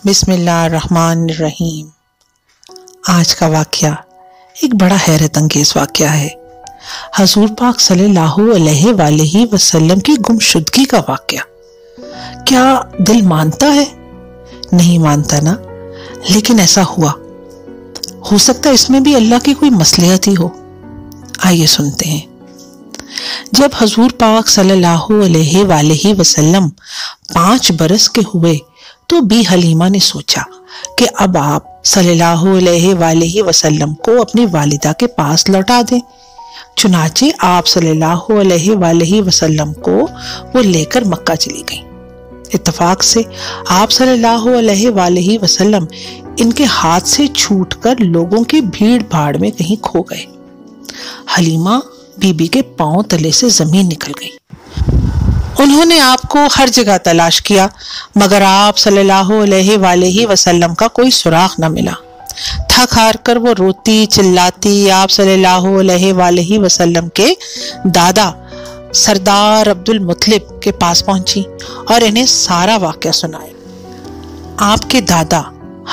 बिस्मिल्लाहिर्रहमानिर्रहीम। आज का वाक़या एक बड़ा हैरत अंगेज वाक़या है। हजूर पाक सल्लल्लाहु अलैहि वसल्लम की गुमशुदगी का वाक़या। क्या दिल मानता है? नहीं मानता ना, लेकिन ऐसा हुआ। हो सकता है इसमें भी अल्लाह की कोई मसलहत ही हो। आइए सुनते हैं। जब हजूर पाक सल्लल्लाहु अलैहि वसल्लम 5 बरस के हुए तो बी हलीमा ने सोचा कि अब आप सल्लल्लाहु अलैहि वसल्लम को अपनी वालिदा के पास लौटा दें। चुनाचे आप सल्लल्लाहु अलैहि वसल्लम को वो लेकर मक्का चली गईं। इत्तफाक से आप सल्लल्लाहु अलैहि वसल्लम इनके हाथ से छूटकर लोगों की भीड़ भाड़ में कहीं खो गए। हलीमा बीबी के पांव तले से जमीन निकल गई। उन्होंने आपको हर जगह तलाश किया, मगर आप सल्लल्लाहु अलैहि वसल्लम का कोई सुराग न मिला। थक हार कर वो रोती चिल्लाती आप सल्लल्लाहु अलैहि वसल्लम के दादा सरदार अब्दुल मुत्तलिब के पास पहुंची और इन्हें सारा वाक़या सुनाया। आपके दादा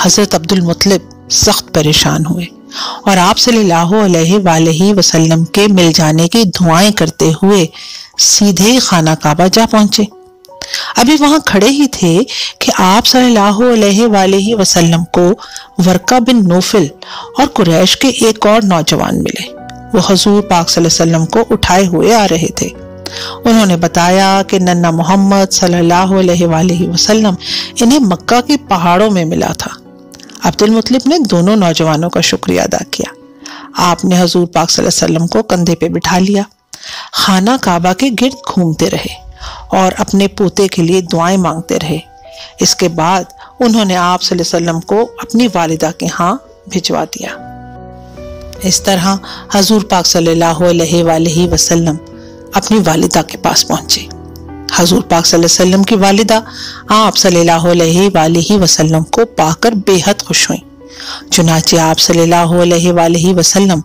हजरत अब्दुल मुत्तलिब सख्त परेशान हुए और आप सल्लल्लाहु अलैहि वसल्लम के मिल जाने की दुआएं करते हुए सीधे खाना काबा जा पहुंचे। अभी वहां खड़े ही थे कि आप सल्लल्लाहु अलैहि वसल्लम को वर्का बिन नौफल और कुरैश के एक और नौजवान मिले। वो हजूर पाक सल्लल्लाहु अलैहि वसल्लम को उठाए हुए आ रहे थे। उन्होंने बताया कि नन्ना मोहम्मद सल्लल्लाहु अलैहि वसल्लम इन्हें मक्का के पहाड़ों में मिला था। अब्दुल मुत्तलिब ने दोनों नौजवानों का शुक्रिया अदा किया। आपने हजूर पाक सल्लल्लाहु अलैहि वसल्लम को कंधे पे बिठा लिया, खाना काबा के गिर्द घूमते रहे और अपने पोते के लिए दुआएं मांगते रहे। इसके बाद उन्होंने आप सल्लल्लाहु अलैहि वसल्लम को अपनी वालिदा के यहाँ भिजवा दिया। इस तरह हजूर पाक सल्लल्लाहु अलैहि वसल्लम अपनी वालिदा के पास पहुंचे। हजूर पाक सल्लल्लाहु अलैहि वसल्लम की वालिदा आप सल्लल्लाहु अलैहि वसल्लम को पाकर बेहद खुश हुई। चुनाचे आप सल्लल्लाहु अलैहि वसल्लम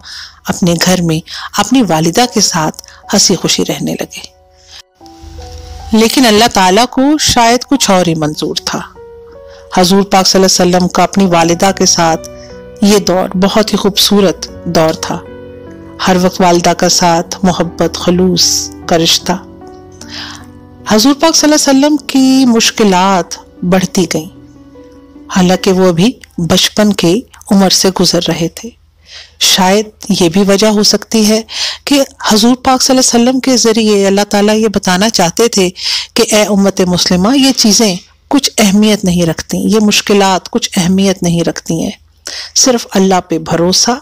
अपने घर में अपनी वालिदा के साथ हंसी खुशी रहने लगे। लेकिन अल्लाह ताला को शायद कुछ और ही मंजूर था। हजूर पाक सल्लल्लाहु अलैहि वसल्लम का अपनी वालिदा के साथ ये दौर बहुत ही खूबसूरत दौर था। हर वक्त वालिदा का साथ मोहब्बत खलूस का रिश्ता। हजूर पाक सल्लल्लाहु अलैहि वसल्लम की मुश्किलात बढ़ती गईं, हालांकि वो भी बचपन की उम्र से गुजर रहे थे। शायद ये भी वजह हो सकती है कि हजूर पाक सल्लल्लाहु अलैहि वसल्लम के जरिए अल्लाह ताला ये बताना चाहते थे कि ए उम्मत मुस्लिमा, ये चीज़ें कुछ अहमियत नहीं रखती, ये मुश्किलात कुछ अहमियत नहीं रखती हैं। सिर्फ अल्लाह पे भरोसा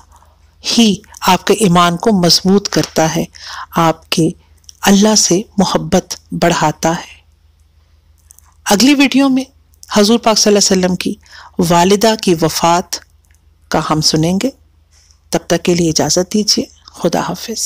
ही आपके ईमान को मजबूत करता है, आपके अल्लाह से मोहब्बत बढ़ाता है। अगली वीडियो में हजूर पाक सल्लल्लाहु अलैहि वसल्लम की वालिदा की वफात का हम सुनेंगे। तब तक के लिए इजाज़त दीजिए। खुदा हाफिज।